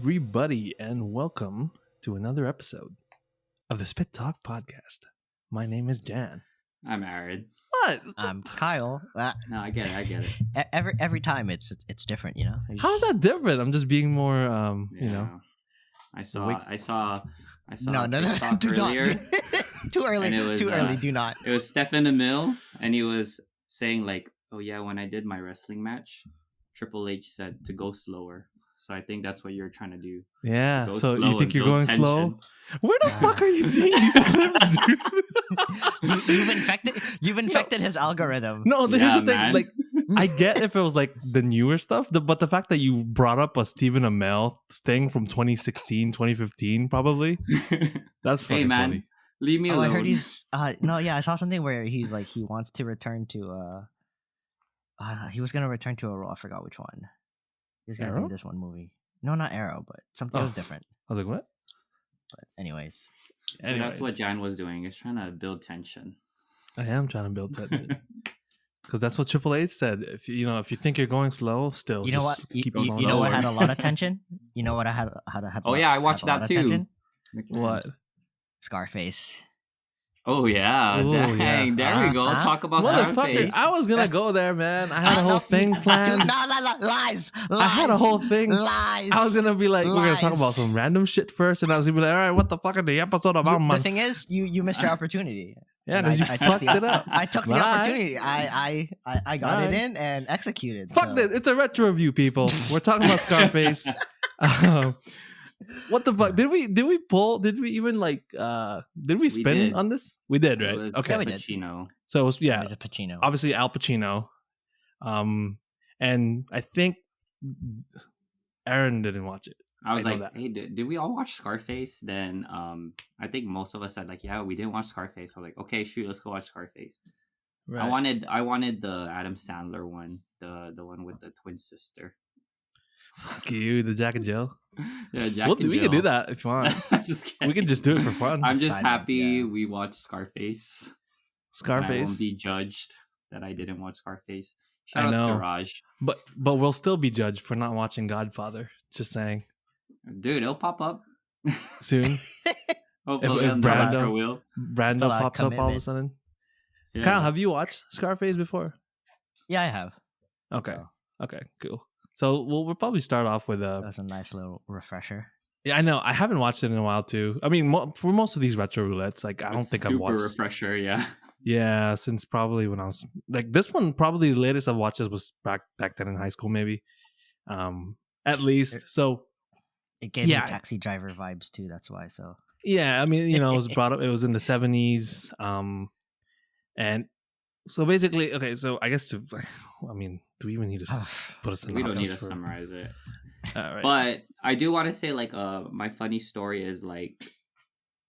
everybody, and welcome to another episode of the Spit Talk Podcast. My name is Jan. I'm Aaron. What? I'm Kyle. No, I get it. Every time it's different, you know. How's that different? I'm just being more, I saw No, TikTok do not. earlier. Too early. And it was, Too early. Do not. It was Stefan Emil, and he was saying like, "Oh yeah, when I did my wrestling match, Triple H said to go slower." So I think that's what you're trying to do. Yeah. Go So slow you think and you're build going tension. slow? Where the fuck are you seeing these clips, dude? You've infected his algorithm. No, here's the thing. man. Like, I get if it was like the newer stuff, but the fact that you brought up a Stephen Amell thing from 2016, 2015, probably, that's fucking Hey man, funny. leave me Oh, alone. I heard he's I saw something where he's like he wants to return to he was gonna return to a role. I forgot which one. He was gonna Arrow? do this one movie. No, not Arrow, but something it was different. I was like, what? But anyways. But that's what Jan was doing. Is trying to build tension. I am trying to build tension. Because that's what Triple H said. If you think you're going slow, still You know what? just keep You going know what over. had a lot of tension? You know what I had Oh yeah, I watched that too. What? Scarface. Oh yeah, Ooh, dang! yeah. There we go. Talk about Motherfucker, Scarface. I was gonna go there, man. I had a whole thing planned. No, lies. I had a whole thing. Lies. I was gonna be like, we're gonna talk about Lies. some random shit first, and I was gonna be like, all right, what the fuck are the episode about, The man? thing is, you missed your opportunity. Yeah, And because you I fucked took it up. I took the Right. opportunity. I got it Right. in and executed. Fuck so. this. It's a retro review, people. We're talking about Scarface. What the fuck? Did we pull? Did we even did we spin did. on this? We did, right? It was Okay. Yeah, we did. Pacino. So it was, yeah, There's a Pacino. obviously Al Pacino. And I think Aaron didn't watch it. I was I know like, that. hey, did we all watch Scarface? Then I think most of us said like, yeah, we didn't watch Scarface. I was like, okay, shoot, let's go watch Scarface. Right. I wanted the Adam Sandler one, the one with the twin sister. Fuck you, the Jack and Jill. Yeah, Jack and We can Jill. do that if you want. I'm just kidding. We can just do it for fun. I'm just Side note, happy yeah. we watched Scarface. And I Scarface. won't be judged that I didn't watch Scarface. Shout I out know. Siraj. But we'll still be judged for not watching Godfather. Just saying. Dude, it'll pop up. Soon. Hopefully if on Brando- Sriracha will. Brando a lot of pops up all of a commitment. sudden. Yeah. Kyle, have you watched Scarface before? Yeah, I have. Okay. Oh. Okay, cool. So we'll probably start off with That was a nice little refresher. yeah, I know. I haven't watched it in a while too. I mean, for most of these retro roulettes, like I don't think I've super watched. refresher, yeah. Yeah, since probably when I was like this one, probably the latest I've watched was back then in high school, maybe. At least. So It gave Yeah. me Taxi Driver vibes too. That's why. So yeah, I mean, it was brought up. It was in the 70s, and so basically, okay. So I guess do we even need to put a We don't need synopsis to for? summarize it. All right. But I do want to say, like, my funny story is like,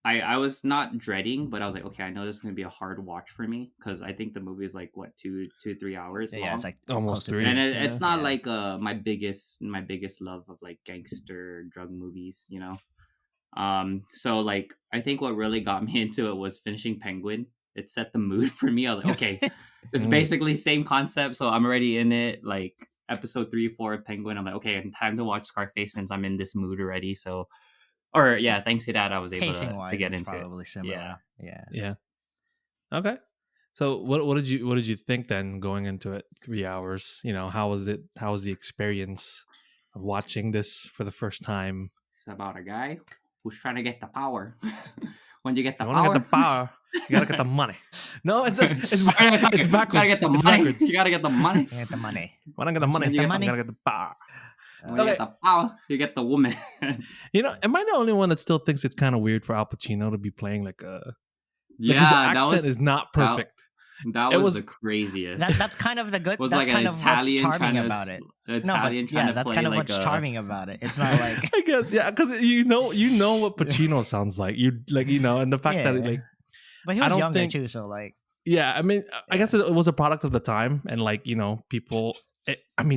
I was not dreading, but I was like, okay, I know this is gonna be a hard watch for me because I think the movie is like what 3 hours long. yeah, it's like Almost close to 3. And Yeah. it's not Yeah. like my biggest love of like gangster drug movies, you know. So like I think what really got me into it was finishing Penguin. It set the mood for me. I was like, okay, it's basically same concept, so I'm already in it. Like episode 3, 4 of Penguin, I'm like, okay, time to watch Scarface since I'm in this mood already. So, or yeah, thanks to that, I was able pacing wise, to get it's into it. probably similar. Yeah. Yeah. Okay. So what did you think then going into it? 3 hours. You know, how was it? How was the experience of watching this for the first time? It's about a guy who's trying to get the power. When you get the You want power, to get the power. You gotta get the money. No, it's backwards. You gotta get the It's money. backwards. You gotta get the money. Get the money. When I get the money, When you I get the money. gotta get the power. When you Okay. get the power, you get the woman. You know, am I the only one that still thinks it's kind of weird for Al Pacino to be playing like a Yeah, his that accent was is not perfect. that it was was- the craziest. That's kind of the good. was That's like kind an of Italian what's trying charming to about it. Italian No, but trying yeah, to that's play kind of like what's a, charming about it. It's not like I guess, yeah, because you know what Pacino sounds like. And the fact that Yeah. like, but he I was don't younger think- too, so like yeah, I mean, I guess it was a product of the time, and like people.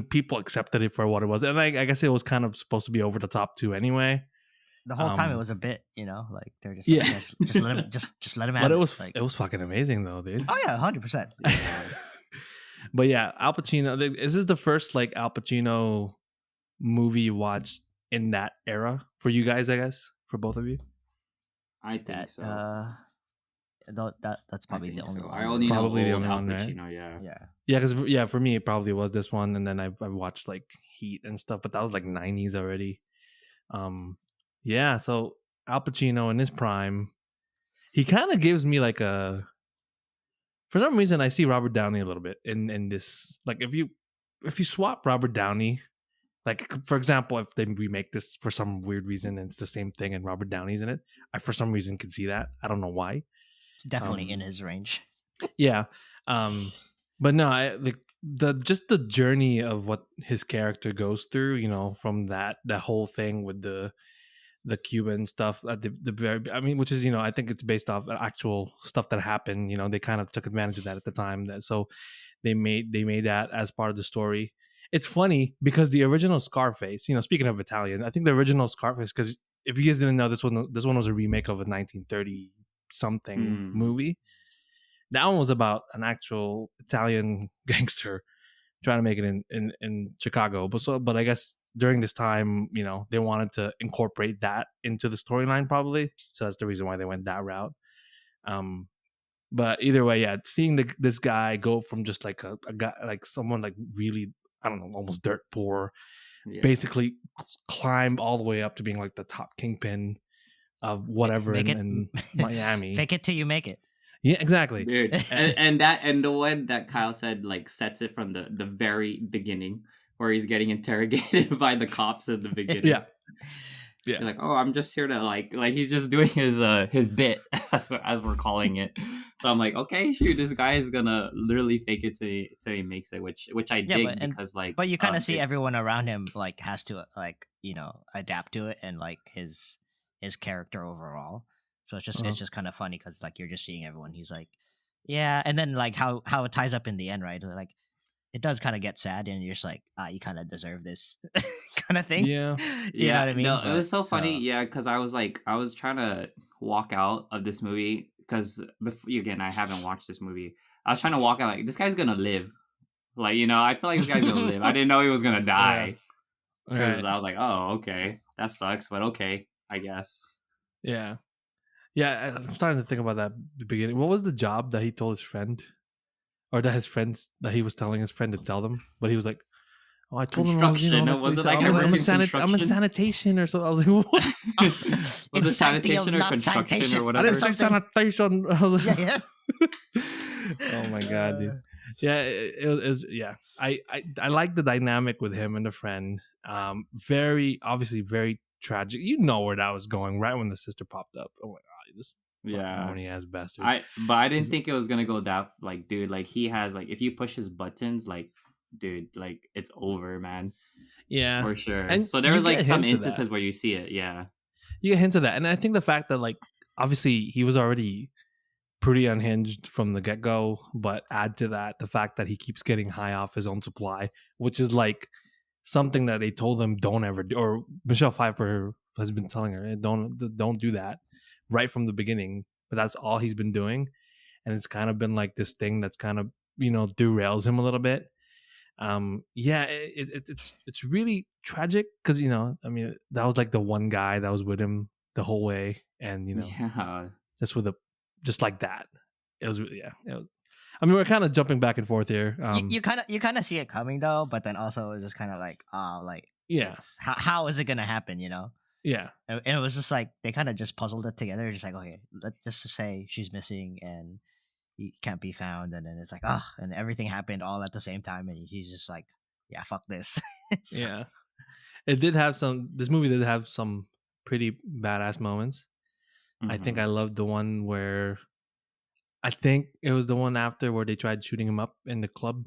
People accepted it for what it was, and I guess it was kind of supposed to be over the top too, anyway. the whole time it Um, was a bit, like they're just yeah. like, just let him just let him have But like it was fucking amazing though, dude. oh yeah, 100%. But yeah, Al Pacino. Is this the first like Al Pacino movie you watched in that era for you guys, I guess, for both of you? I think That so. That's I probably the think only so. one. I only know Probably the old only Al one, right? Pacino. Yeah. Yeah. Yeah, because for me it probably was this one, and then I've watched like Heat and stuff, but that was like '90s already. Yeah, so Al Pacino in his prime, he kind of gives me like a. For some reason, I see Robert Downey a little bit in this. Like if you swap Robert Downey, like for example, if they remake this for some weird reason and it's the same thing and Robert Downey's in it, I for some reason could see that. I don't know why. It's definitely in his range. Yeah. But no, the just the journey of what his character goes through, you know, from that whole thing with the Cuban stuff at the very, I mean, which is, you know, I think it's based off actual stuff that happened. You know, they kind of took advantage of that at the time. That so they made that as part of the story. It's funny because the original Scarface, you know, speaking of Italian, I think the original Scarface, because if you guys didn't know, this one was a remake of a 1930 something movie. That one was about an actual Italian gangster trying to make it in Chicago. But I guess during this time, you know, they wanted to incorporate that into the storyline probably. So that's the reason why they went that route. But either way, yeah, seeing this guy go from just like a guy, like someone like really, I don't know, almost dirt poor, basically climb all the way up to being like the top kingpin of whatever in Miami. Fake it till you make it. Yeah, exactly, dude. and the one that Kyle said like sets it from the very beginning, where he's getting interrogated by the cops at the beginning. Yeah. You're like, oh, I'm just here to like he's just doing his bit as we're calling it. So I'm like, okay, shoot, this guy is gonna literally fake it till he makes it, which I dig because like. But you kind of see everyone around him like has to like, you know, adapt to it and like his character overall. So it's just kind of funny because like you're just seeing everyone. He's like, yeah, and then like how it ties up in the end, right? Like it does kind of get sad, and you're just like, you kind of deserve this kind of thing. Yeah, you know what I mean. No, it was so funny, yeah, because I was trying to walk out of this movie because again, I haven't watched this movie. I was trying to walk out like this guy's gonna live, like, you know, I feel like this guy's gonna live. I didn't know he was gonna die. Yeah. Right. I was like, oh, okay, that sucks, but okay, I guess. Yeah. Yeah, I'm starting to think about that at the beginning. What was the job that he told his friend? Or that he was telling his friend to tell them? But he was like, oh, I told him I was, you know, was it like I'm in sanitation or so. I was like, what? Was it sanitation or construction or whatever? I didn't say sanitation. I was like, yeah. Oh my God, dude. Yeah, it was, yeah. I like the dynamic with him and the friend. Very, obviously very tragic. You know where that was going right when the sister popped up. Oh my God. This horny ass bastard. But I didn't think it was gonna go that like, dude. Like he has like if you push his buttons, like, dude, like it's over, man. Yeah, for sure. And so there was like some instances where you see it. Yeah, you get hints of that, and I think the fact that like obviously he was already pretty unhinged from the get go, but add to that the fact that he keeps getting high off his own supply, which is like something that they told him don't ever do, or Michelle Pfeiffer has been telling her don't do that right from the beginning, but that's all he's been doing, and it's kind of been like this thing that's kind of, you know, derails him a little bit. It's really tragic because, you know, I mean, that was like the one guy that was with him the whole way, and you know, just like that, it was I mean, we're kind of jumping back and forth here. You kind of see it coming though, but then also it's just kind of like, yeah, how is it gonna happen, you know? Yeah, and it was just like they kind of just puzzled it together, just like, okay, let's just say she's missing and he can't be found, and then it's like, and everything happened all at the same time, and he's just like, yeah, fuck this. So, yeah, this movie did have some pretty badass moments. Mm-hmm. I think I loved the one where, I think it was the one after where they tried shooting him up in the club.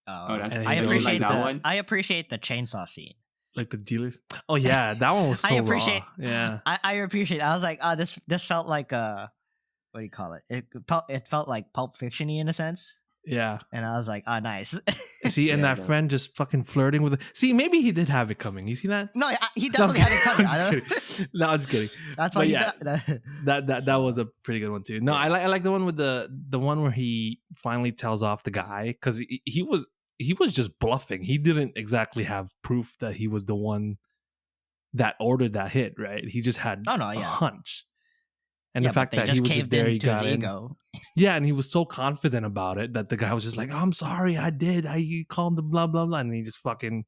I appreciate the chainsaw scene. Like the dealers. Oh yeah, that one was so raw. Yeah, I appreciate. I was like, this felt like what do you call it? It felt like Pulp Fiction-y in a sense. Yeah, and I was like, nice. See, and that friend just fucking flirting with it. See, maybe he did have it coming. You see that? No, he definitely had it coming. No, I'm just kidding. That's why that was a pretty good one too. No, I like the one with the one where he finally tells off the guy because he was just bluffing. He didn't exactly have proof that he was the one that ordered that hit, right? He just had Oh no, a yeah, hunch. And yeah, the but fact they that he just was just caved there, he into his got in. ego. Yeah, and he was so confident about it that the guy was just like, "I'm sorry, I did. I called him, blah blah blah," and he just fucking,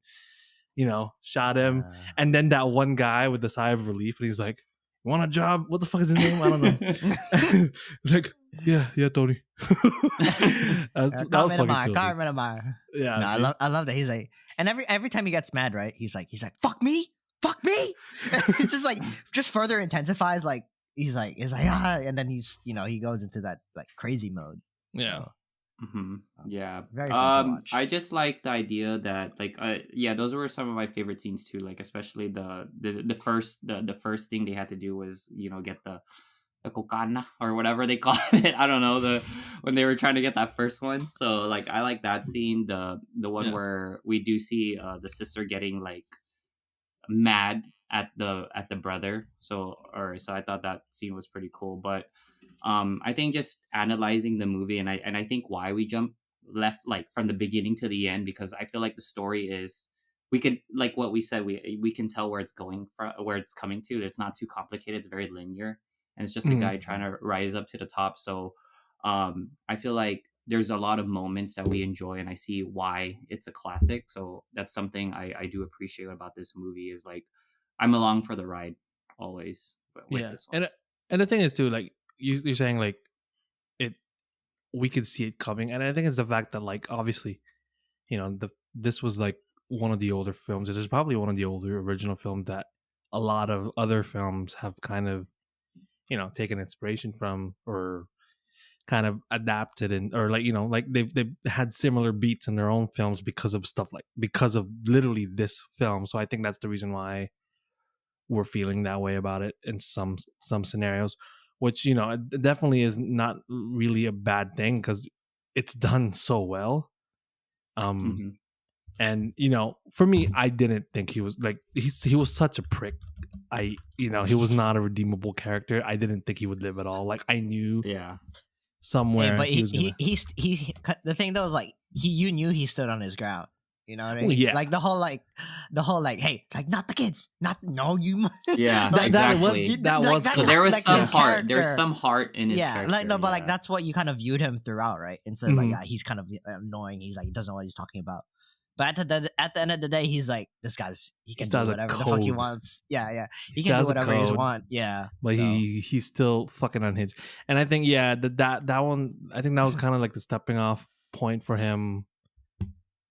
shot him. And then that one guy with the sigh of relief, and he's like, "You want a job? What the fuck is his name? I don't know." It's like, yeah, Tony. That was fucking cool. Carmen. Yeah, No, see? I love that. He's like, and every time he gets mad, right? He's like, fuck me. It just like just further intensifies. Like he's like and then he goes into that like crazy mode. Yeah. So, Yeah. very fun to watch. I just like the idea that like those were some of my favorite scenes too. Like especially the first thing they had to do was get the kokana or whatever they call it. I don't know when they were trying to get that first one. So like I like that scene. The one where we do see the sister getting like mad at the brother. So I thought that scene was pretty cool. But I think just analyzing the movie and I think why we jump left like from the beginning to the end, because I feel like the story is, we could, like what we said, we can tell where it's going from, where it's coming to. It's not too complicated. It's very linear, and it's just a guy trying to rise up to the top. So I feel like there's a lot of moments that we enjoy, and I see why it's a classic. So that's something I do appreciate about this movie, is like I'm along for the ride always with this one. And the thing is too, like you're saying, like we could see it coming, and I think it's the fact that, like, obviously, this was like one of the older films. It is probably one of the older original films that a lot of other films have kind of taken inspiration from, or kind of adapted, and or like they've had similar beats in their own films because of literally this film. So I think that's the reason why we're feeling that way about it in some scenarios, which it definitely is not really a bad thing because it's done so well. And for me, I didn't think he was like, he was such a prick. He was not a redeemable character. I didn't think he would live at all. Like I knew somewhere, but he the thing though is like you knew he stood on his ground. You know what I mean? Yeah. Like the whole hey, like not the kids, you. Yeah, that exactly. Was so there was like some his heart. character. There's some heart in his character. Like no, but like that's what you kind of viewed him throughout, right? And so like he's kind of annoying. He's like, he doesn't know what he's talking about. But at the end of the day, he's like, he can do whatever the fuck he wants. Yeah. He can do whatever he wants. Yeah. But he's still fucking unhinged. And I think that one, I think that was kind of like the stepping off point for him,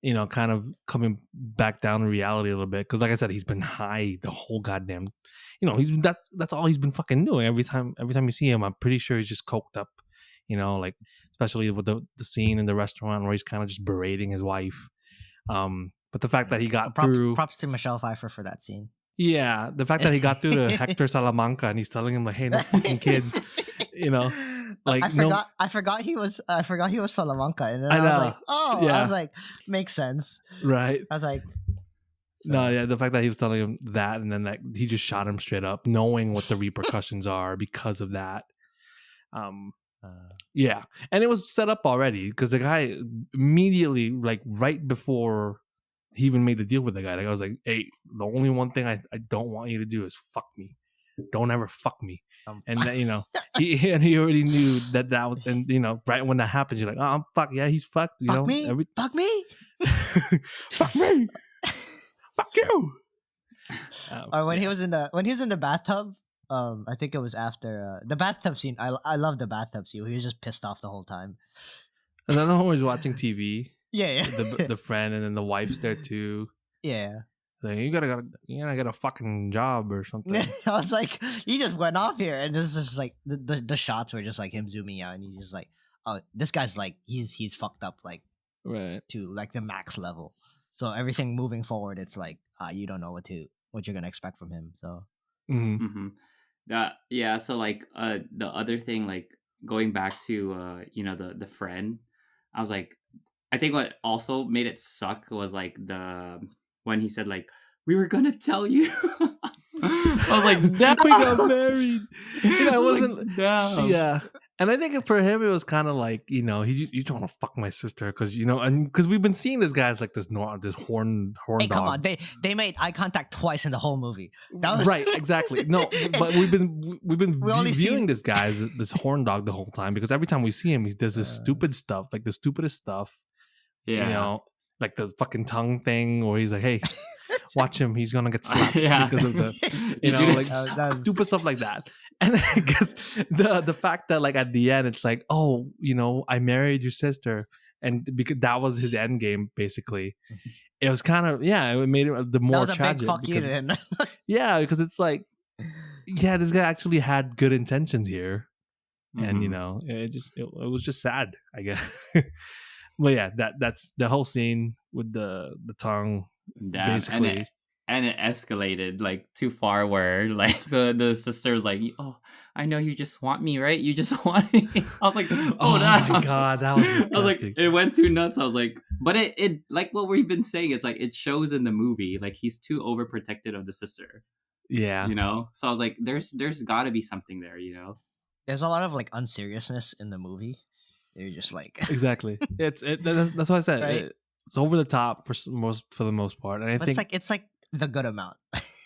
kind of coming back down to reality a little bit. Because like I said, he's been high the whole goddamn, that's all he's been fucking doing. Every time you see him, I'm pretty sure he's just coked up, like especially with the scene in the restaurant where he's kind of just berating his wife. But the fact that he got through, props to Michelle Pfeiffer for that scene. Yeah, the fact that he got through to Hector Salamanca and he's telling him like, "Hey, no fucking kids," like I forgot he was Salamanca, and then I was like, I was like, makes sense, right? I was like, the fact that he was telling him that, and then like he just shot him straight up, knowing what the repercussions are because of that. Yeah, and it was set up already because the guy immediately, like right before he even made the deal with the guy, like I was like, "Hey, the only one thing I don't want you to do is fuck me. Don't ever fuck me." And that, he already knew that was, and right when that happens, you're like, "Oh, fuck yeah, he's fucked." Fuck me, fuck me, fuck me, fuck you. Or when he was in the bathtub. I think it was after the bathtub scene. I love the bathtub scene. He was just pissed off the whole time. And then when he's watching TV. Yeah. The friend, and then the wife's there too. Yeah. Like, you gotta get a fucking job or something. I was like, he just went off here, and this is just like the shots were just like him zooming out, and he's just like, oh, this guy's like he's fucked up like right to like the max level. So everything moving forward, it's like you don't know what you're gonna expect from him. So. So like the other thing, like going back to the friend, I was like, I think what also made it suck was like when he said like, we were gonna tell you. I was like, no, we got married. I wasn't. No. Yeah, And I think for him, it was kind of like, you know, you don't want to fuck my sister because, you know, and because we've been seeing this guy as like this horn Hey, dog. come on! They made eye contact twice in the whole movie. That was Right, exactly. No, but we've been only viewing seen- this guy as this horn dog the whole time because every time we see him, he does this stupid stuff, like the stupidest stuff. Yeah. You know, like the fucking tongue thing, where he's like, "Hey, watch him, he's gonna get slapped Yeah. because of the, you know, Dude, like that was- stupid stuff like that." And I guess the fact that like at the end, it's like, "Oh, you know, I married your sister," and because that was his end game, basically. It was kind of it made it the more that was a tragic. big fuck you because then. yeah, because it's like, yeah, this guy actually had good intentions here, and you Mhm. know, it was just sad, I guess. Well, yeah, that's the whole scene with the tongue, Damn. basically. And it escalated like too far where like the sister was like, "Oh, I know you just want me, right? You just want me." I was like, Oh no. my god, that was I was like, disgusting. it went too nuts. I was like, but it like what we've been saying, it's like it shows in the movie, like he's too overprotected of the sister, Yeah, you know? So I was like, there's gotta be something there, you know? There's a lot of like unseriousness in the movie. You're just like exactly. That's what I said. Right? It's over the top for the most part, and I but think it's like the good amount.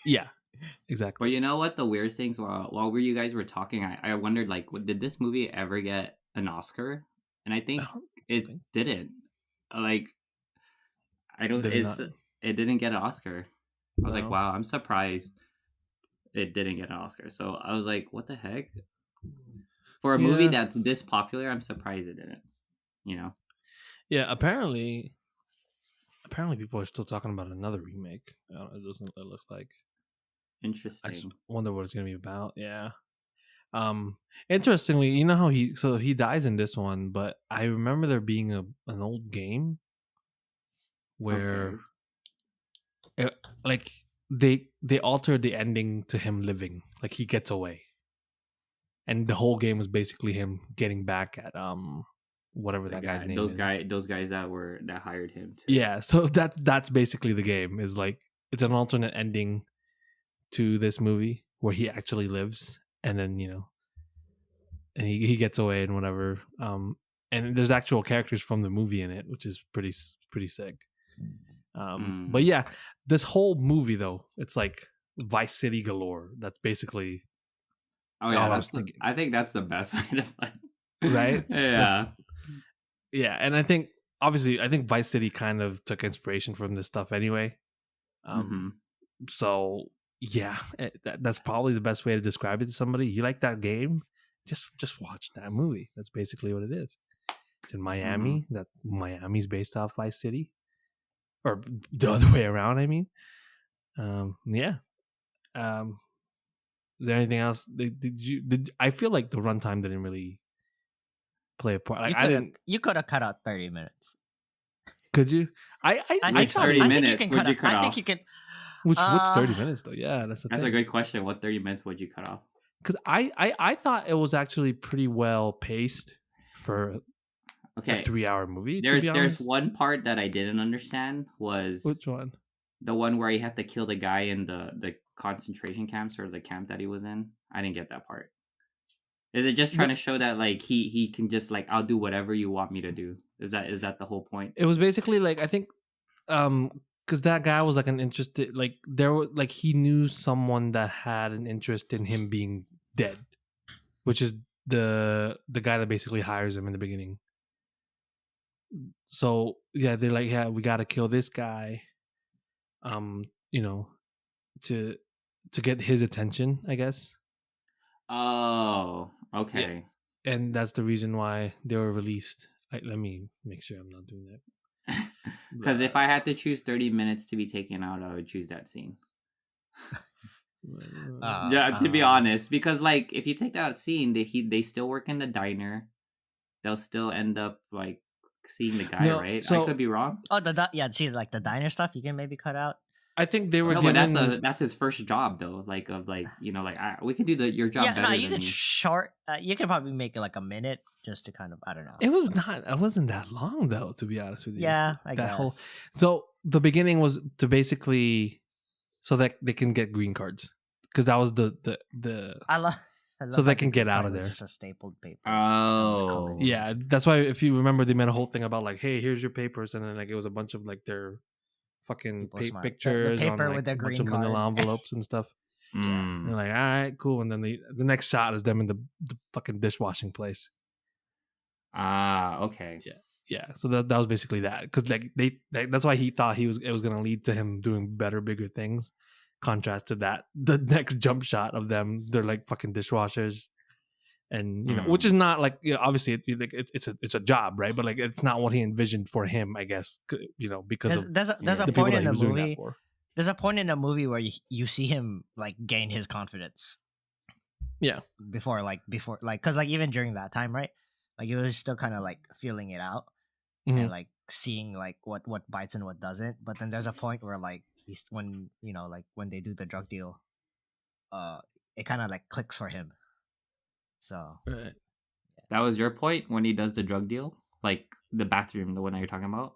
yeah, But exactly. you know what? The weirdest things while you guys were talking, I wondered like, did this movie ever get an Oscar? And I think I don't it think- didn't. Like, I don't. Did it not? It didn't get an Oscar. I was like, No. wow, I'm surprised it didn't get an Oscar. So I was like, what the heck? For a movie Yeah. that's this popular, I'm surprised it didn't. You know? Yeah, apparently people are still talking about another remake. It doesn't. It looks like. I Interesting. just wonder what it's gonna be about. Yeah. Interestingly, you know how he dies in this one, but I remember there being an old game where like they altered the ending to him living, like he gets away, and the whole game was basically him getting back at whatever that guy's name those is. those guys that hired him to Yeah, so that's basically the game. Is like it's an alternate ending to this movie where he actually lives, and then you know, and he gets away and whatever. And there's actual characters from the movie in it, which is pretty sick. But yeah, this whole movie though, it's like Vice City galore. That's basically Oh yeah, all I was that's thinking. I think that's the best way to find. Right? Yeah. Yeah, and I think obviously Vice City kind of took inspiration from this stuff anyway. Mhm. So yeah, that's probably the best way to describe it to somebody. You like that game? Just watch that movie. That's basically what it is. It's in Miami. That Miami's based off Vice City, or the other way around. I mean, yeah. Is there anything else? Did I feel like the runtime didn't really play a part? Like I didn't. You could have cut out 30 minutes. Could you? I Which 30 I think minutes you can would cut you out. cut I off? think you can. which 30 Uh, minutes though? Yeah, that's That's thing. a good question. What 30 minutes would you cut off? Because I thought it was actually pretty well paced for a Okay. 3-hour movie. to There's be honest. one part that I didn't understand was Which one? the one where he had to kill the guy in the concentration camps or the camp that he was in. I didn't get that part. Is it just trying to show that like he can just like I'll do whatever you want me to do? Is that the whole point? It was basically like I think because that guy was like an interested like there were like he knew someone that had an interest in him being dead, which is the guy that basically hires him in the beginning. So yeah, they're like, yeah, we got to kill this guy, you know, to get his attention, I guess. Oh, okay. And that's the reason why they were released. Let me make sure I'm not doing that. Because if I had to choose 30 minutes to be taken out, I would choose that scene. Yeah, to be honest, because like if you take that scene, they still work in the diner. They'll still end up like seeing the guy, No, right? so- I could be wrong. Oh, yeah. See, like the diner stuff, you can maybe cut out. I think they were No, but given. that's his first job though. Like of like you know like we can do your job Yeah, better no, you than could me. short. You could probably make it like a minute just to kind of I don't know. It was not. It wasn't that long though, to be honest with you. Yeah, I that guess. whole. So the beginning was to basically, so that they can get green cards, because that was the I love. I so love they how can the get Green out Party of was there. just a stapled paper. That was Oh, colored. Yeah, that's why if you remember, they made a whole thing about like, hey, here's your papers, and then like it was a bunch of like their fucking People smart. The pictures on paper like with the a bunch green of manila card. envelopes and stuff. Yeah. And they're like, all right, cool. And then the next shot is them in the fucking dishwashing place. Okay. Yeah. So that was basically that, because like that's why he thought it was gonna lead to him doing better, bigger things. Contrast to that, the next jump shot of them, they're like fucking dishwashers, and which is not like, obviously it's a job, right? But like it's not what he envisioned for him, I guess. Because of There's a the people point that in he the was doing that movie. for. There's a point in the movie where you see him like gain his confidence. Yeah. Before because like even during that time, right? Like he was still kind of like feeling it out and like seeing like what bites and what doesn't. But then there's a point where like he's when like when they do the drug deal, it kind of like clicks for him. So Right. That was your point when he does the drug deal, like the bathroom, the one that you're talking about.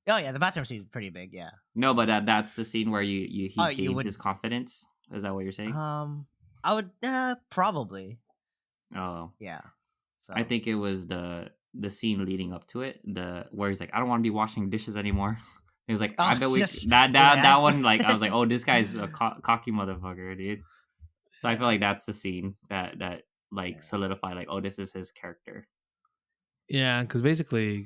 oh yeah, the bathroom scene is pretty big. Yeah. No, but that's the scene where he gains would- his confidence. Is that what you're saying? I would probably Oh, yeah. So I think it was the scene leading up to it, where he's like, I don't want to be washing dishes anymore. He was like, I bet we that one, like I was like, oh, this guy's a cocky motherfucker, dude. So I feel like that's the scene that like solidified, like, oh, this is his character. Yeah, because basically,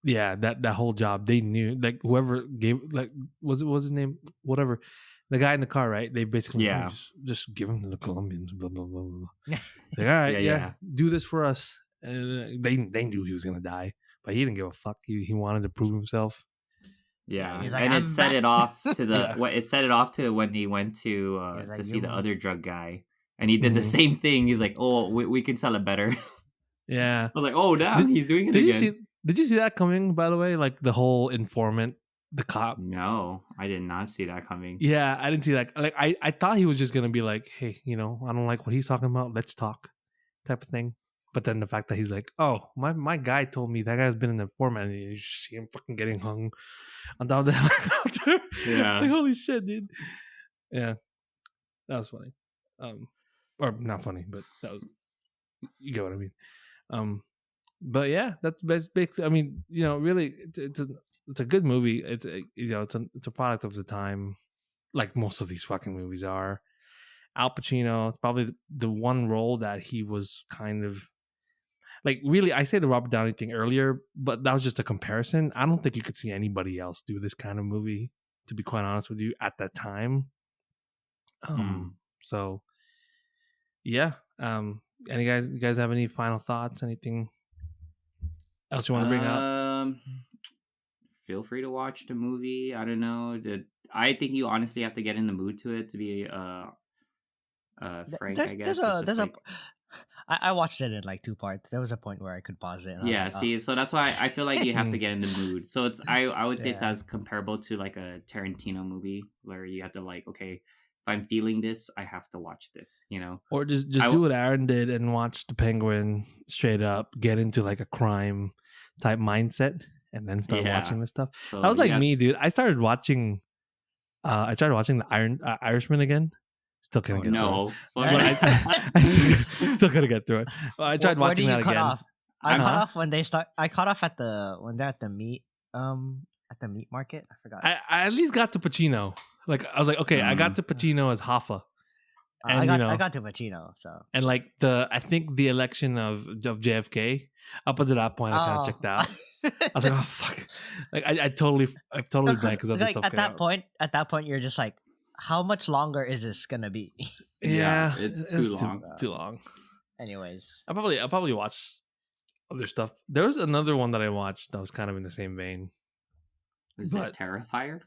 yeah, that whole job, they knew, like whoever gave, like was his name, whatever, the guy in the car, right? They basically just give him to the Colombians, blah blah blah blah. Like, all right, yeah, do this for us. And they knew he was gonna die, but he didn't give a fuck. He wanted to prove himself. Yeah, He's like, and "I'm it set back." it off to Yeah. it set it off to when he went to He's like, see the "You- other drug guy, and he did the Mhm. same thing. He's like, oh, we can sell it better. Yeah. I was like, oh, damn, he's doing it again. Did you see that coming, by the way? Like the whole informant, the cop. No, I did not see that coming. Yeah, I didn't see that. Like I thought he was just gonna be like, hey, I don't like what he's talking about. Let's talk, type of thing. But then the fact that he's like, oh, my guy told me that guy's been an informant, and you just see him fucking getting hung on top of the helicopter. Yeah. Like, holy shit, dude. Yeah, that was funny. Or not funny, but that was, you get what I mean. But yeah, that's basically. I mean, really, it's a good movie. It's it's a product of the time, like most of these fucking movies are. Al Pacino, probably the one role that he was kind of like, really. I said the Robert Downey thing earlier, but that was just a comparison. I don't think you could see anybody else do this kind of movie, to be quite honest with you, at that time. So yeah. You guys have any final thoughts? Anything else you want to bring up? Feel free to watch the movie. I don't know. I think you honestly have to get in the mood to it to be frank. I guess I watched it in like 2 parts. There was a point where I could pause it. And I was like, see, so that's why I feel like you have to get in the mood. So it's I would say it's as comparable to like a Tarantino movie where you have to like, okay, if I'm feeling this, I have to watch this, Or just do what Aaron did and watch The Penguin straight up, get into like a crime type mindset, and then start watching this stuff. So that was like me, dude. I started watching the Irishman again. Still couldn't get through it. I still couldn't get through it. Well, I tried watching that again. Off? I cut off when they start. I cut off when they're at the meat market. I forgot. I at least got to Pacino. Like I was like, okay, I got to Pacino as Hoffa. And, I got to Pacino. So and like I think the election of JFK. Up until that point, I kind of checked out. I was like, oh fuck! Like I totally blanked because other stuff. At that point, you're just like, how much longer is this gonna be? Yeah, it's too long. Too long. Anyways, I'll probably watch other stuff. There was another one that I watched that was kind of in the same vein. Is it Terrifier?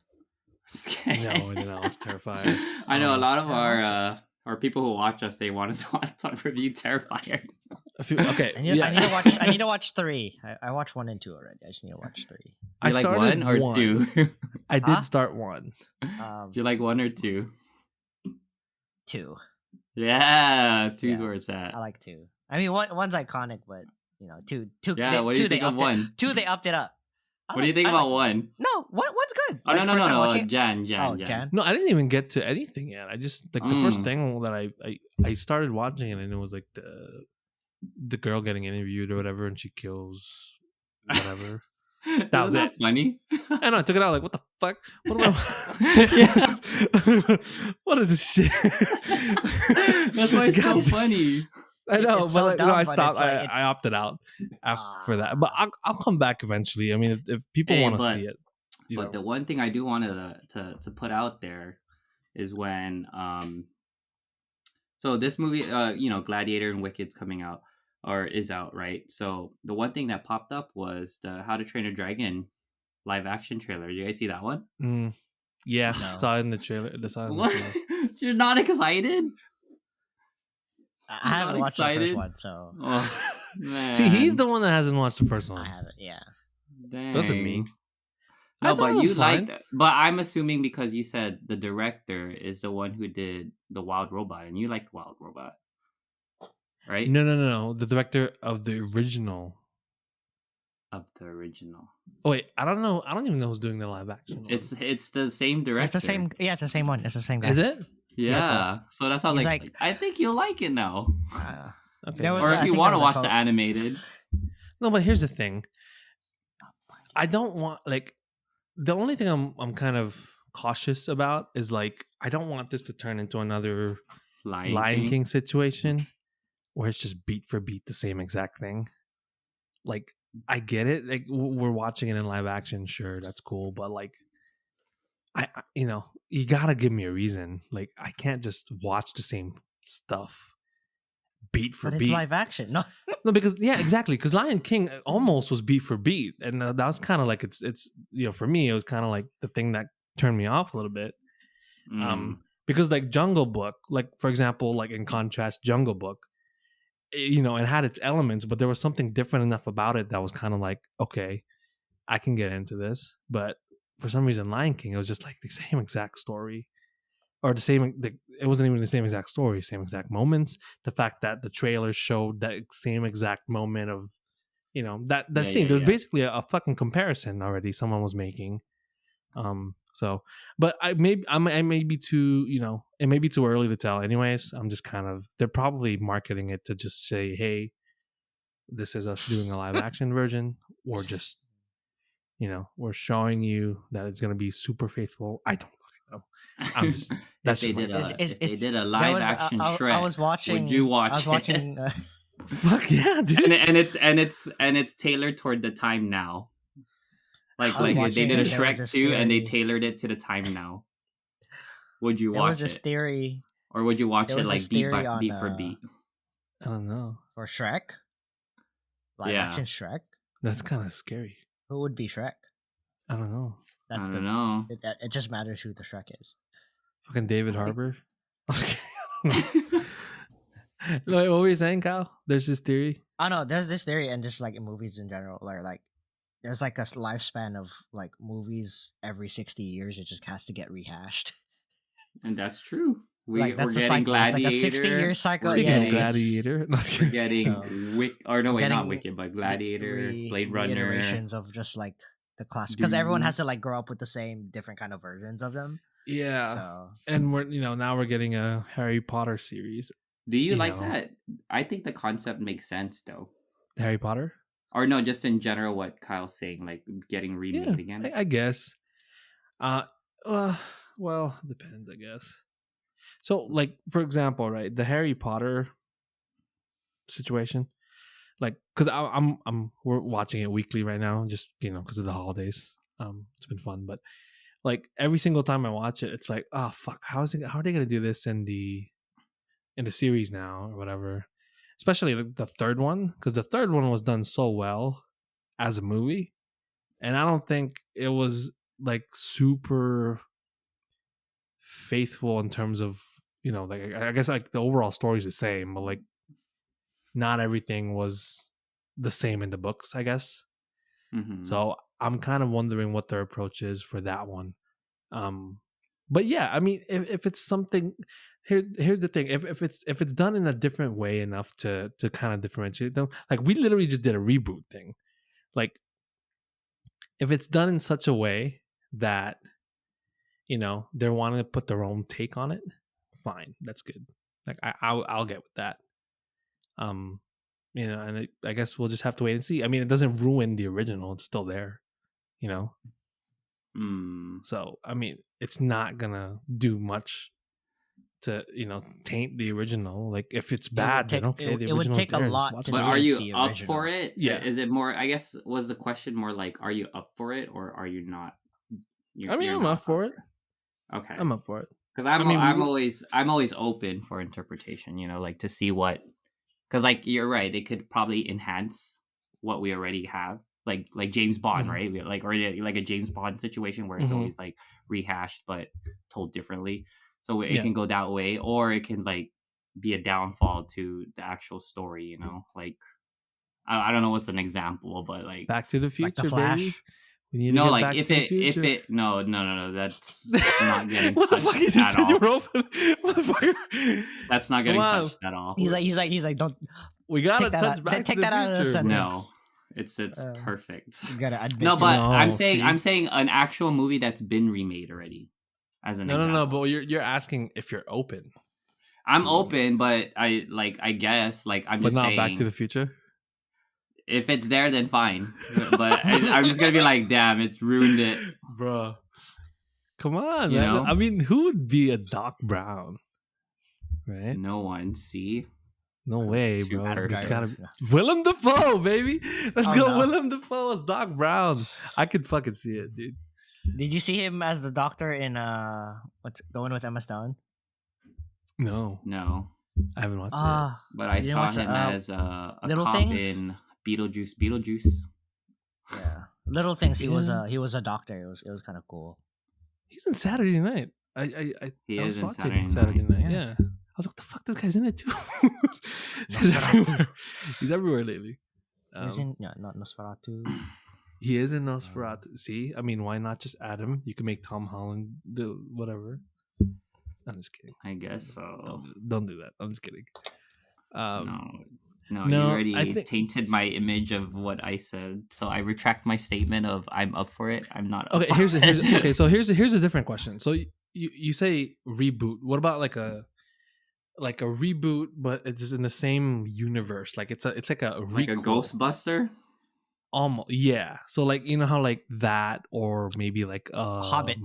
No, I didn't know. It's Terrifier. I know a lot of our people who watch us, they want us to review Terrifier. Okay, I need to watch 3. I watched 1 and 2 already. I just need to watch 3. I started 1 or 2. I did start 1. Do you like 1 or 2? 2. Yeah, 2's where it's at. I like 2. I mean, one's iconic, but 2. Yeah, what do you think of 1? 2, they upped it up. What do you think I about like, one? no, what's good? Oh, Like, no, first time no. watching it? Jan. Oh, Jan. No, I didn't even get to anything yet. I just like the first Mm. thing that I started watching it, and it was like the girl getting interviewed or whatever, and she kills whatever. That was Isn't that it. funny? I know. I took it out like, what the fuck? What am Yeah. I? What is this shit? That's why it's so God, funny. I know, It's but so like, dumb, I but stopped. it's like I opted out for that, but I'll come back eventually. I mean, if people Hey, want to but see it, you but know. the one thing I do want to put out there is when so this movie Gladiator and Wicked's coming out or is out, right? So the one thing that popped up was the How to Train a Dragon live action trailer. You guys see that one? Yeah, No. saw it in the trailer. Saw it in the What? trailer. You're not excited? I haven't Not watched the first excited? one, so Oh, man. See, he's the one that hasn't watched the first I one. haven't. Yeah. Dang. Wasn't me. I No, thought but it was you fine. like. But I'm assuming because you said the director is the one who did the Wild Robot, and you liked Wild Robot, right? No. The director of the original. Of the original. Oh wait, I don't know. I don't even know who's doing the live action one. It's the same director. It's the same. Yeah, it's the same one. It's the same guy. Is it? Yeah. So that's how He's like, like- I think you'll like it now. Okay. There was Or I if you think want there to was a watch quote. the animated. No, but here's the thing. I don't want like the only thing I'm kind of cautious about is like I don't want this to turn into another Lion King situation where it's just beat for beat the same exact thing. Like I get it. Like we're watching it in live action, sure, that's cool, but like I you gotta give me a reason. Like I can't just watch the same stuff beat for But beat. it's live action. No. No, because exactly. Because Lion King almost was beat for beat, and that was kind of like it's for me it was kind of like the thing that turned me off a little bit. Because like Jungle Book, like for example, like in contrast, Jungle Book, it had its elements, but there was something different enough about it that was kind of like, okay, I can get into this. But for some reason, Lion King, it was just like the same exact story. Or it wasn't even the same exact story, same exact moments. The fact that the trailer showed that same exact moment of, that scene. There's basically a fucking comparison already someone was making. But I may be too, it may be too early to tell. Anyways, I'm just they're probably marketing it to just say, hey, this is us doing a live action version, or just, we're showing you that it's gonna be super faithful. I don't fucking know. I'm just that's if they did a live action Shrek, I was watching. would you watch? I was watching. fuck yeah, dude. And it's tailored toward the time now. Like they did a Shrek 2 and they tailored it to the time now. Would you watch it? There was this theory. Or would you watch it like beat on, for beat? I don't know. For Shrek? Live action Shrek? That's kind of scary. Who would be Shrek? I don't know. I don't know. It just matters who the Shrek is. Fucking David Harbour. Like, what were you saying, Kyle? There's this theory. Oh no, there's this theory, and just like in movies in general, like there's like a lifespan of like movies every 60 years. It just has to get rehashed. And that's true. We're that's getting a cycle. Gladiator. It's like a 60-year cycle. Speaking Yeah, of Gladiator, we're getting not getting Wicked, but Gladiator, Blade Runner. Iterations of just like the classics, because everyone has to like grow up with the same different kind of versions of them. Yeah. So. And we're now we're getting a Harry Potter series. Do you like that? I think the concept makes sense though. Harry Potter? Or no, just in general what Kyle's saying, like getting remade again. I guess. Well, depends, I guess. So, like, for example, right, the Harry Potter situation, like, because we're watching it weekly right now, just because of the holidays. It's been fun, but like every single time I watch it, it's like, oh fuck, how are they gonna do this in the series now or whatever? Especially the third one, because the third one was done so well as a movie, and I don't think it was like super faithful in terms of like I guess like the overall story is the same, but like not everything was the same in the books, I guess. Mm-hmm. So I'm kind of wondering what their approach is for that one. But yeah, I mean, if it's something, here's the thing: if it's done in a different way enough to kind of differentiate them, like we literally just did a reboot thing. Like if it's done in such a way that they're wanting to put their own take on it, fine, that's good. Like I'll get with that. And I guess we'll just have to wait and see. I mean, it doesn't ruin the original; it's still there, you know. So I mean, it's not gonna do much to taint the original. Like if it's bad, then okay, the it would original's take a there, just lot watch to it. But take are you the up original. for it? Yeah. Is it more? I guess was the question more like, are you up for it or are you not? I mean, I'm not up for it. Okay, I'm up for it. because I'm always open for interpretation. Like to see what, because like you're right, it could probably enhance what we already have. Like James Bond, Mhm. right? Or like a James Bond situation where it's Mhm. always like rehashed but told differently. So it Yeah. can go that way, or it can like be a downfall to the actual story. Like I don't know what's an example, but like Back to the Like Future, the Flash. baby. We need to no, get like back if to the it future. no, that's not getting What the touched fuck? You just at said you all. were open, motherfucker. That's not Come getting on. touched at all. He's like, don't We gotta Take that touch out- back take to the that out of the future, sentence. bro. No, it's perfect. you gotta admit No, to but it. No, I'm see? saying an actual movie that's been remade already. As an No, example. but you're asking if you're open, I'm to open, remakes. but I guess like I'm but just not saying. Back to the Future. If it's there, then fine. But I'm just gonna be like, damn, it's ruined it. Bro. Come on, You man. know? I mean, who would be a Doc Brown? Right? No one. See, No It's way, too bro. It's perfect. gotta be Willem Dafoe, baby. Let's Oh, go, no. Willem Dafoe as Doc Brown. I could fucking see it, dude. Did you see him as the doctor in what's the one with Emma Stone? No, no. I haven't watched it. Ah, But I You didn't saw watch the, him as a Little cop Things? in Beetlejuice. yeah. Little things. He was Yeah. a doctor. It was kind of cool. He's in Saturday Night. I He I is was in watching Saturday Night. Night. Yeah. Yeah. I was like, what the fuck? This guy's in it too. He's Nosferatu. everywhere. He's everywhere lately. He was in not Nosferatu. He is in Nosferatu. See, I mean, why not just add him? You can make Tom Holland do whatever. I'm just kidding. I guess so. Don't do that. I'm just kidding. No, no, you already I think- tainted my image of what I said. So I retract my statement of I'm up for it. I'm not up Okay, for it. okay. So here's a different question. So you say reboot. What about like a reboot, but it's in the same universe? Like it's like a like a requel. Ghostbuster? Almost, yeah. So like how like that, or maybe like Hobbit.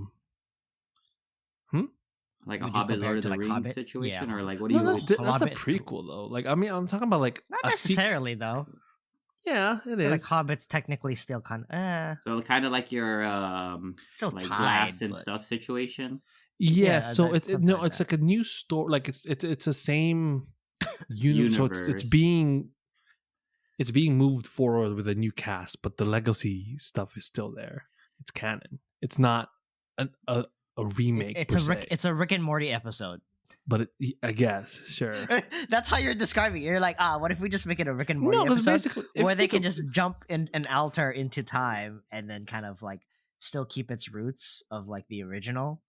Like a Would you Hobbit compare Lord it of to, the like, Rings Hobbit? situation, Yeah. or like what do No, you? that's a Hobbit? prequel though. Like I mean, I'm talking about like Not a necessarily though. Yeah, it I feel like is. Hobbit's technically still kind of So kind of like your still like tied, glass and but- stuff situation. Yeah, Yeah, so it's something like it's that. like a new story. Like it's the same universe. So it's Universe. it's being moved forward with a new cast, but the legacy stuff is still there. It's canon. It's not a remake. It's per a Rick. se, It's a Rick and Morty episode. but I guess sure. That's how you're describing it. You're like, what if we just make it a Rick and Morty No, because episode basically, where they can just jump in and alter into time and then kind of like still keep its roots of like the original.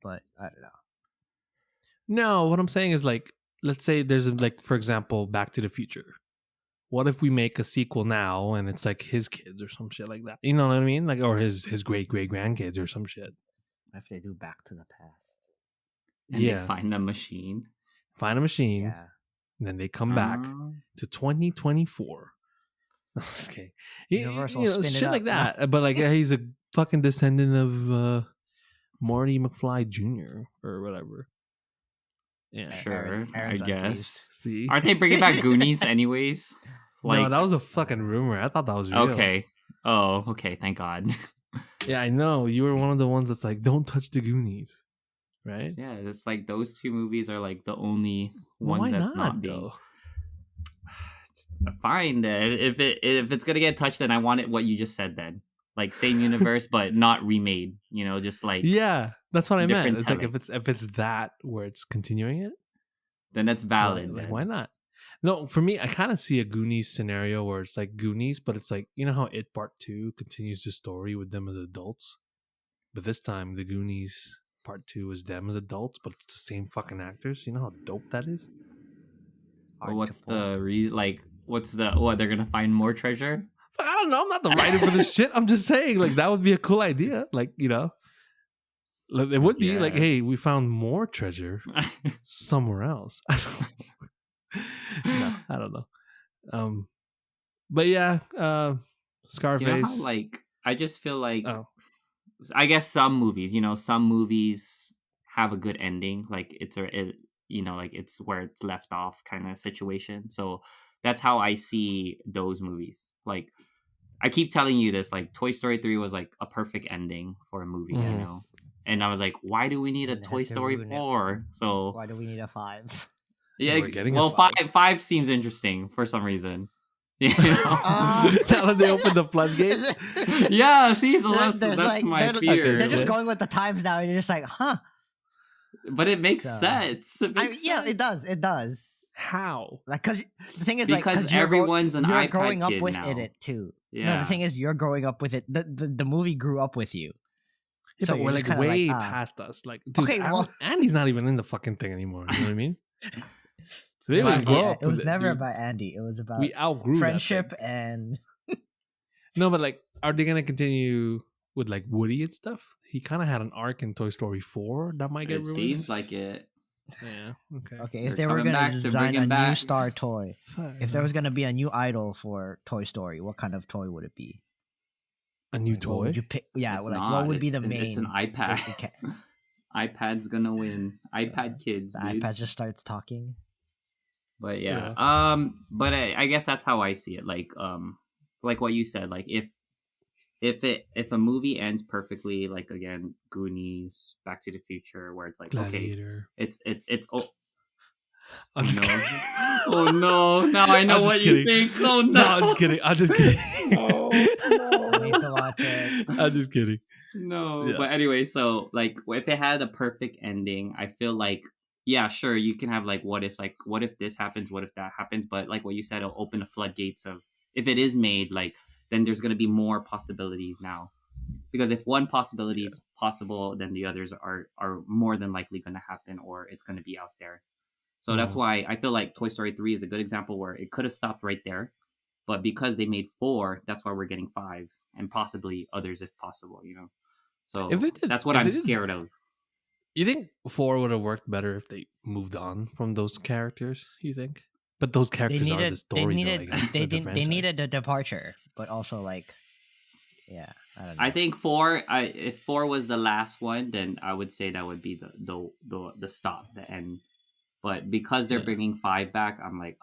But I don't know. No, what I'm saying is like, let's say there's like, for example, Back to the Future. What if we make a sequel now and it's like his kids or some shit like that? You know what I mean? Like, or his great grandkids or some shit. If they do Back to the Past. And Yeah. they find a machine. Find a machine, Yeah. and then they come back to 2024. Okay, Universal spin it shit up. like that. But like, he's a fucking descendant of Marty McFly Jr. or whatever. Yeah, Sure, Aaron's I unpleased. guess. see, Aren't they bringing back Goonies anyways? no, that was a fucking rumor. I thought that was real. okay. Oh, okay. Thank God. Yeah, I know. You were one of the ones that's like, don't touch the Goonies, right? Yeah, it's like those two movies are like the only ones Why that's not being though? fine. Then if it's gonna get touched, then I want it what you just said. Then like same universe, but not remade. Just like Yeah, that's what I meant. different It's like telling. if it's that where it's continuing it, then that's valid. like, then. why not? No, for me, I kind of see a Goonies scenario where it's like Goonies, but it's like, how It Part 2 continues the story with them as adults, but this time the Goonies Part 2 is them as adults, but it's the same fucking actors. You know how dope that is? But what's the reason? Like, what's the what? They're gonna find more treasure? I don't know. I'm not the writer for this shit. I'm just saying, like, that would be a cool idea. Like, you know, like, it would be like, Yes. hey, we found more treasure somewhere else. No, I don't know. But yeah, You know Scarface. how like I just feel like Oh, I guess some movies, some movies have a good ending, like like it's where it's left off kind of situation. So that's how I see those movies. Like I keep telling you this, like Toy Story 3 was like a perfect ending for a movie, Mhm. Yes. And I was like, why do we need a And they Toy had to Story ruin it. 4? So Why do we need a 5? yeah, We're getting a well, five. five seems interesting for some reason. You know? now that they open the floodgates. Yeah, see, so There's that's like- my they're- fear. They're just Yeah. going with the times now, and you're just like, huh? But it makes So- sense. It makes Yeah, sense. it does. It does. How? Like, cause the thing is, Because like, you're everyone's an you're iPad growing up kid with now. it too. No, Yeah. the thing is, you're growing up with it. The movie grew up with you. Yeah, So but you're we're just like kinda way like, past us. Like, dude, Okay, well- Andy's not even in the fucking thing anymore. You know what I mean? They Never didn't grow about- up it with was it, never dude. about Andy. It was about We outgrew that friendship thing. and No, but like, are they gonna continue with like Woody and stuff? He kind of had an arc in Toy Story 4 that might get It ruined. seems like it. Yeah. Okay. okay. They're If they were coming gonna back to design bring a him new back. star toy, Fine, if there was gonna be a new idol for Toy Story, what kind of toy would it be? a new Like, what toy, would you pick? Yeah, It's like not. what would be the It's- main? It's an iPad. Basically, iPad's gonna win. iPad kids, the dude. iPad just starts talking. But yeah, Yeah. but I guess that's how I see it. Like what you said, like if a movie ends perfectly, like again, Goonies, Back to the Future, where it's like okay, Gladiator. it's oh I'm just no. kidding. Oh no, now I know I'm what just you kidding. think. Oh no, No, I'm just kidding. I'm just kidding. No, I need to watch it. I'm just kidding. No, Yeah. but anyway, so like if it had a perfect ending, I feel like yeah, sure, you can have like what if this happens, what if that happens, but like what you said, it'll open the floodgates of if it is made, like then there's gonna be more possibilities now. Because if one possibility is possible, then the others are more than likely gonna happen or it's gonna be out there. So that's why I feel like Toy Story 3 is a good example where it could have stopped right there. But because they made 4, that's why we're getting 5 and possibly others if possible, So If they did- that's what if I'm they did- scared of. You think 4 would have worked better if they moved on from those characters? You think? But those They characters are needed. the story. They though, needed. I guess, They of the didn't. They franchise. needed a departure, but also like, yeah, I don't know. I think 4. If 4 was the last one, then I would say that would be the stop, the end. But because they're Yeah. bringing 5 back, I'm like,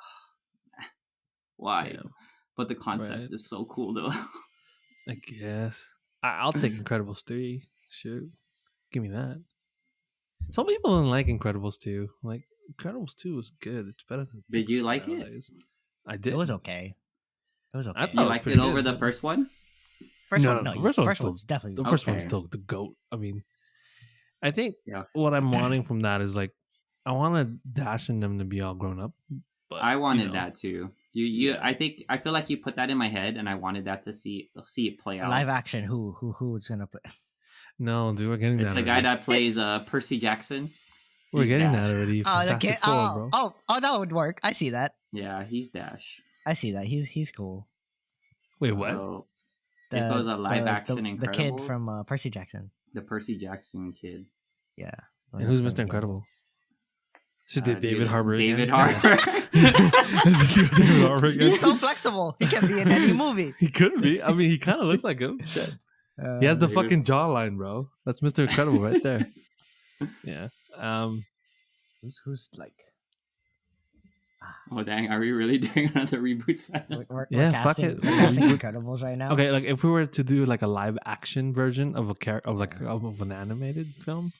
why? Yeah. But the concept Right. is so cool, though. I guess I'll take Incredibles 3. Shoot, give me that. Some people didn't like Incredibles 2. Like Incredibles 2 was good. It's better than. Did you Pixar like it? nowadays. I did. It was okay. It was okay. I thought You it was liked pretty it over good, the but- first one? First No, one, no, no, the first one's first still- one's definitely The first one's Okay. still the GOAT. I mean, I think Yeah. what I'm wanting from that is like I want Dash and them to be all grown up. But I wanted you know, that too. You Yeah. I feel like you put that in my head, and I wanted that to see it play out. live action. Who's gonna play? No, dude, we're getting It's that. the guy already. that plays Percy Jackson. We're he's getting Dash. that already. Oh, the Fantastic kid. Four, bro. Oh, that would work. I see that. Yeah, he's Dash. I see that. He's cool. Wait, what? So, if it was a live action the kid Incredibles? from Percy Jackson. the Percy Jackson kid. Yeah. And who's Mr. Incredible? It's just David David- Harbour. David again? Harbour. It's just David Harbour again. He's so flexible. He can be in any movie. He could be. I mean, he kind of looks like him. Shit. He has the David- fucking jawline, bro. That's Mr. Incredible right there. Yeah. Who's like Oh dang! Are we really doing another reboot? we're Yeah, fuck casting, it. we're casting Incredibles right now. Okay, like if we were to do like a live action version of a of an animated film,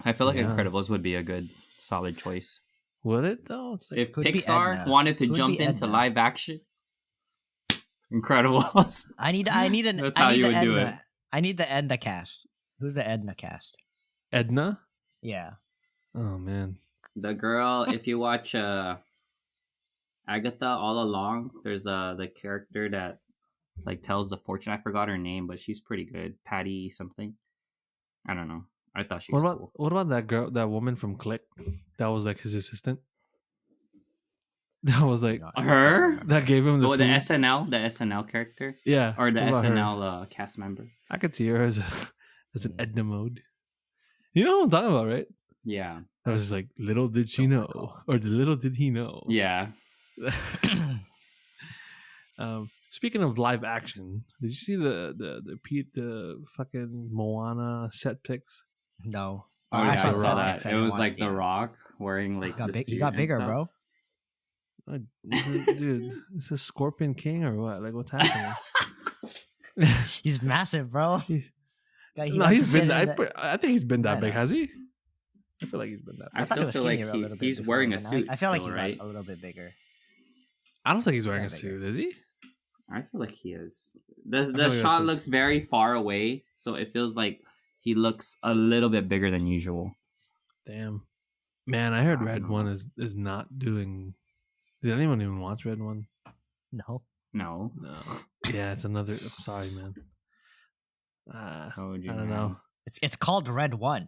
I feel like Yeah. Incredibles would be a good, solid choice. would it though? It's like If Could be Pixar Edna. wanted to Could jump be into Edna. live action, Incredibles. I need an. That's I how need you the would do Edna. it. I need the Edna cast. Who's the Edna cast? Edna. Yeah. Oh man, The girl, if you watch Agatha All Along, there's the character that like tells the fortune. I forgot her name, but she's pretty good. Patty something. I don't know. I thought she was cool. what about that girl, that woman from Click, that was like his assistant? That was like I can't Her? remember. that gave him the Oh, the food. SNL character, Yeah, or the what about her? SNL cast member. I could see her as an Edna mode. You know what I'm talking about, right? Yeah, I was just like, little did she Don't know, recall. or the little did he know. yeah. Speaking of live action, did you see the fucking Moana set pics? No. Oh I yeah, saw I the saw setbacks. that. I It didn't was watch- like The yeah. Rock wearing like the He suit got and bigger, stuff. bro. Dude, is this Scorpion King or what? Like, what's happening? He's massive, bro. He's- Guy, no, wants he's to been. fit in the- I think he's been that I big, know. has he? I feel like he's been that I big. I thought he still was feel like skinnier a little bit. he's before, wearing a but now suit I feel like still, he right? got a little bit bigger. I don't think he's wearing a Yeah, bigger. suit, is he? I feel like he is. feel The like that's shot his- looks very far away, so it feels like he looks a little bit bigger than usual. Damn, man! I heard I Red don't One know. is not doing. Did anyone even watch Red One? No. No. No. Yeah, it's another. I'm sorry, man. Told you, I don't man. know. It's called Red One.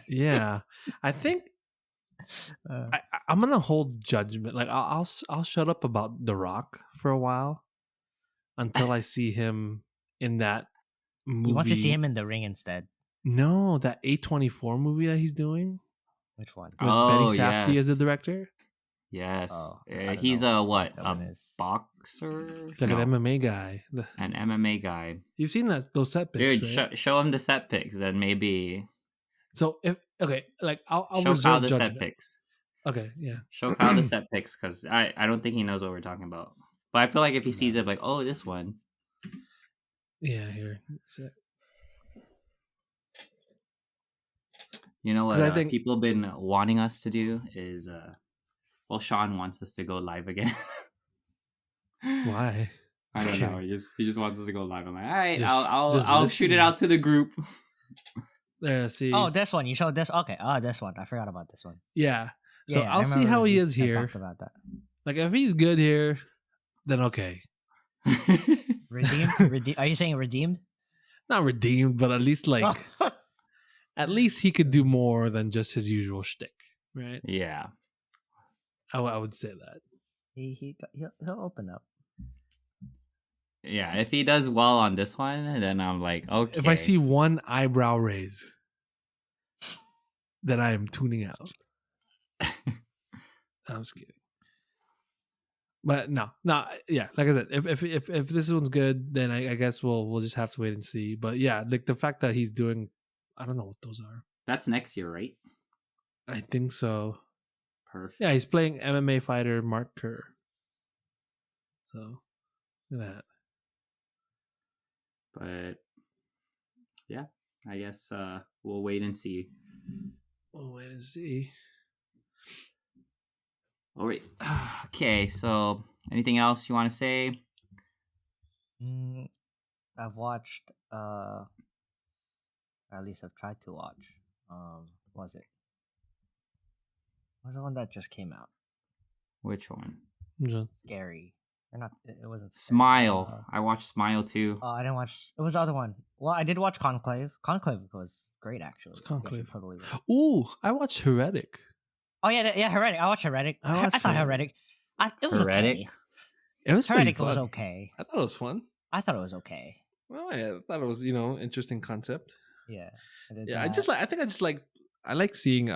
Yeah, I think I'm gonna hold judgment. Like I'll shut up about The Rock for a while until I see him in that movie. You want to see him in the ring instead. No, that A24 movie that he's doing Which one? with Oh, Betty Safdie as the yes. director. Yes. Oh, I don't He's know a what? that one A is. boxer? He's like No, an MMA guy. an MMA guy. You've seen those set pics, Dude, right? show him the set pics, then maybe So if okay, like I'll show Kyle reserve the set judgment. pics. Okay, yeah. Show Kyle the set pics because I don't think he knows what we're talking about. But I feel like if he sees it, like, oh, this one. Yeah, here. That's it. You know 'Cause what I think- people have been wanting us to do is, well, Sean wants us to go live again. Why? I don't know. He just wants us to go live. I'm like, all right, Just- just I'll shoot listen. it out to the group. There, see. Oh, this one. You showed this. Okay. Oh, this one. I forgot about this one. Yeah. So Yeah, I I'll see remember how he we is had here. talked about that. Like if he's good here, then okay. Redeemed? Are you saying redeemed? Not redeemed, but at least like at least he could do more than just his usual shtick, right? Yeah. I would say that. He'll open up. Yeah, if he does well on this one, then I'm like, okay. If I see one eyebrow raise, then I am tuning out. I'm just kidding. But no, yeah. Like I said, if this one's good, then I guess we'll just have to wait and see. But yeah, like the fact that he's doing, I don't know what those are. That's next year, right? I think so. Perfect. Yeah, he's playing MMA fighter Mark Kerr. So, look at that. But yeah, I guess we'll wait and see. We'll wait and see. All right. Okay, so anything else you want to say? I've watched. At least I've tried to watch. What was it? What was the one that just came out? Which one? Scary. Or not? It wasn't. Scary. Smile. I watched Smile too. Oh, I didn't watch. It was the other one. Well, I did watch Conclave. Conclave was great, actually. What's Conclave? Totally. Ooh, I watched Heretic. Oh yeah, yeah. Heretic. I watched Heretic. I watched thought Heretic. It was Heretic? okay. It was pretty Heretic fun. was okay. I thought it was fun. I thought it was okay. Well, yeah, I thought it was interesting concept. Yeah. did Yeah, that. I like seeing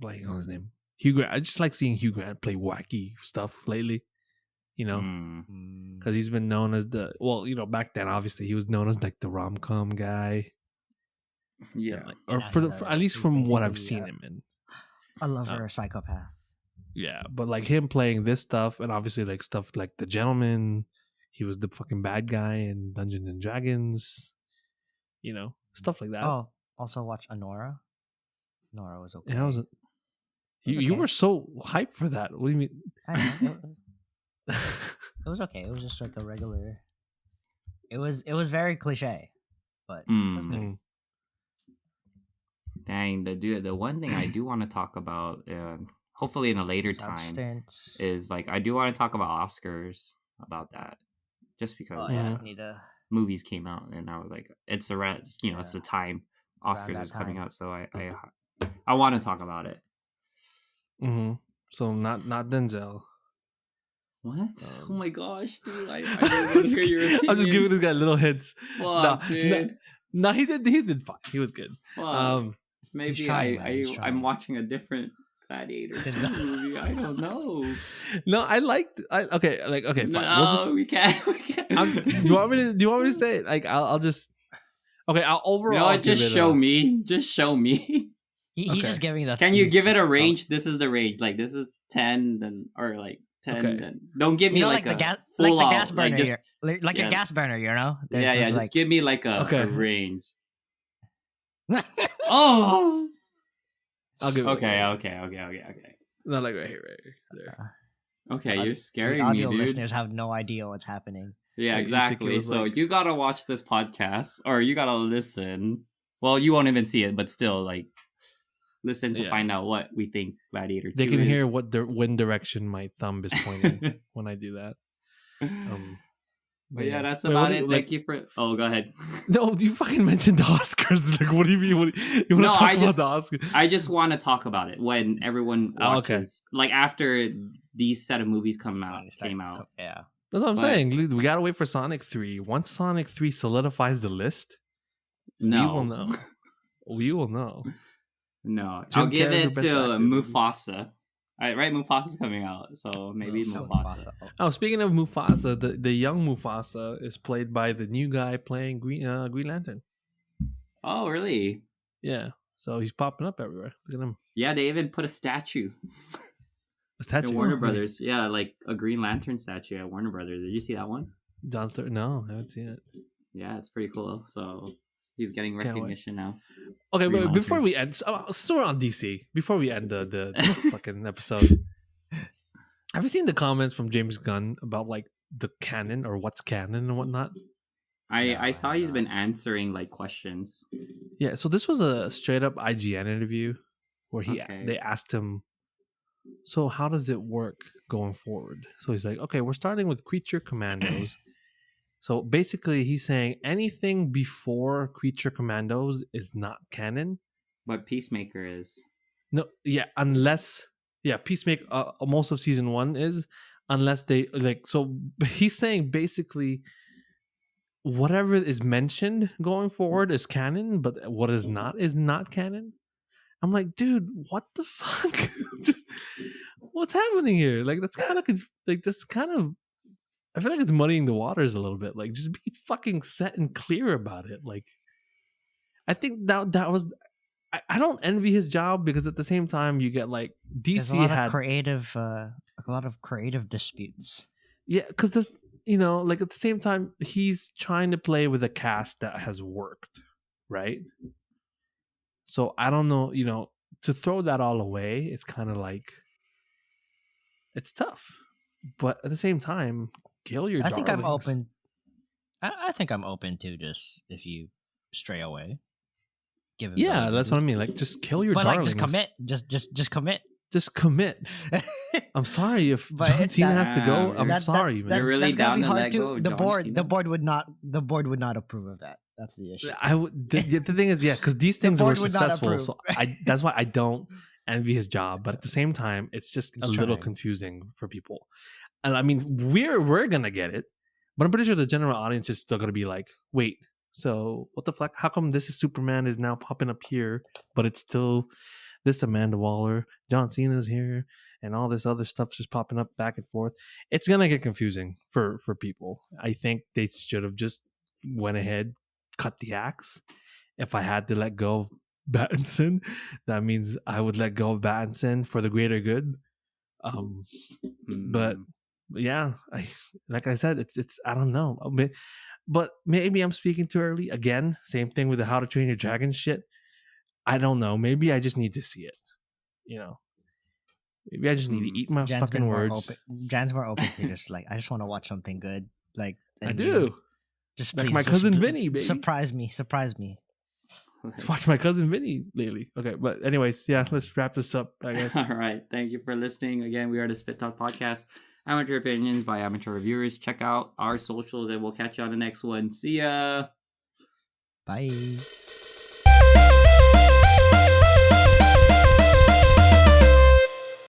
blanking on his name. Hugh Grant. I just like seeing Hugh Grant play wacky stuff lately. Mm. Because he's been known as back then obviously he was known as like the rom-com guy. Yeah. Or Yeah, at least he's from what I've basically, seen him in. a lover, a psychopath. Yeah, but like him playing this stuff and obviously like stuff like The Gentleman, he was the fucking bad guy in Dungeons and Dragons, stuff like that. Oh, also watch Anora. Nora was okay. Yeah, I wasn't. You okay. were so hyped for that. What do you mean? I know. It was okay. It was just like a regular. It was very cliche, but it was good. Mm. Dang, the one thing I do want to talk about, hopefully in a later Substance. time, is like I do want to talk about Oscars about that, just because Oh, yeah, Yeah. I need to. movies came out and I was like, it's it's the time Oscars that is coming time. out, so I want to talk about it. Mm-hmm. So not Denzel. What? Oh my gosh, dude! I I'm really want to hear your opinion. just giving this guy little hints. Fuck, dude. No, he did fine. He was good. Fuck. He's Maybe trying, man. He's I'm trying. watching a different Gladiator 2 movie. I don't know. No, I liked. Okay, fine. No, We'll just. we can't. We can't. Do you want me to say it? Like, I'll just. Okay, I'll overall. You know what? give Just it show a- me. Just show me. He's Okay. just giving the. Can you he's- give it a range? This is the range. Like this is 10, then or like 10. Okay. Then don't give me You know, like like a the gas, full like the out, gas burner, like just, like yeah. your gas burner. You know. There's yeah. just Just like, give me like a Okay. range. Oh. I'll give it. Okay. a- Okay. Not like right here, there. Okay, you're the scaring me, audio dude. listeners have no idea what's happening. Yeah, Like, you think it exactly. was So like- you gotta watch this podcast, or you gotta listen. Well, you won't even see it, but still, like, listen to Yeah. find out what we think Gladiator 2 They can hear is. what wind direction my thumb is pointing when I do that. But yeah, that's Wait, about what do it. you- Thank you for. Oh, go ahead. No, you fucking mentioned the Oscars. Like, what do you mean? You want to No, talk I about just- the Oscars? I just want to talk about it when everyone Oh, okay. watches, like after these set of movies came out. Yeah. That's what I'm But- saying. Dude, we gotta wait for Sonic 3. Once Sonic 3 solidifies the list, No, we will know. We will know. No, Jim I'll give Carrey's it the to best actor. Mufasa. Right, Mufasa's coming out, so maybe Mufasa. Oh, speaking of Mufasa, the young Mufasa is played by the new guy playing Green Lantern. Oh, really? Yeah, so he's popping up everywhere. Look at him. Yeah, they even put a statue A statue. in Warner Oh, Brothers. Yeah, like a Green Lantern statue at Warner Brothers. Did you see that one? John Stewart. No, I haven't seen it. Yeah, it's pretty cool. So he's getting Can't wait. recognition now. Okay, Green but before Lantern. we end, so we're on DC. Before we end the fucking episode, have you seen the comments from James Gunn about like the canon or what's canon and whatnot? I saw he's no. been answering like questions. Yeah, so this was a straight up IGN interview where Okay. they asked him, so how does it work going forward? So he's like, okay, we're starting with Creature Commandos. So basically, he's saying anything before Creature Commandos is not canon. But Peacemaker is. No, yeah, Peacemaker. Most of season 1 is, unless they like. So he's saying basically, whatever is mentioned going forward is canon, but what is not canon. I'm like, dude, what the fuck? Just what's happening here? Like that's kind of I feel like it's muddying the waters a little bit. Like, just be fucking set and clear about it. Like, I think that was. I don't envy his job because at the same time you get like There's DC a lot had of creative disputes. yeah, because this like at the same time he's trying to play with a cast that has worked, right? So I don't know, to throw that all away, it's kind of like it's tough, but at the same time, kill your. I think I'm darlings. open. I think I'm open to just if you stray away. Give him Yeah, the- that's what I mean. Like, just kill your But darlings. like, just commit. Just commit. Just commit. I'm sorry if But John it's Cena that- has to go. I'm That- sorry, man. You're really that's gotta down be to hard let too. go of The John board, Cena? the board would not approve of that. That's the issue. I would. The thing is, yeah, because these things were board would not successful. approve. So that's why I don't envy his job. But at the same time, it's just He's a little trying. confusing for people. And I mean, we're gonna get it, but I'm pretty sure the general audience is still gonna be like, wait. So what the fuck? How come this is Superman is now popping up here, but it's still this Amanda Waller, John Cena's here, and all this other stuff's just popping up back and forth. It's gonna get confusing for people. I think they should have just went ahead, cut the axe. If I had to let go of Pattinson, that means I would let go of Pattinson for the greater good. But yeah, like I said, it's I don't know. But maybe I'm speaking too early. Again, same thing with the How to Train Your Dragon shit. I don't know. Maybe I just need to see it. Maybe I just need to eat my Jan's fucking been more words. open. Jan's more open to just like I just want to watch something good. Like I and do. Just Like please, my just cousin Vinny, baby. Surprise me. Let's watch my cousin Vinny lately. Okay, but anyways, yeah, let's wrap this up, I guess. All right. Thank you for listening. Again, we are the Spit Talk Podcast. Amateur opinions by amateur reviewers. Check out our socials and we'll catch you on the next one. See ya. Bye.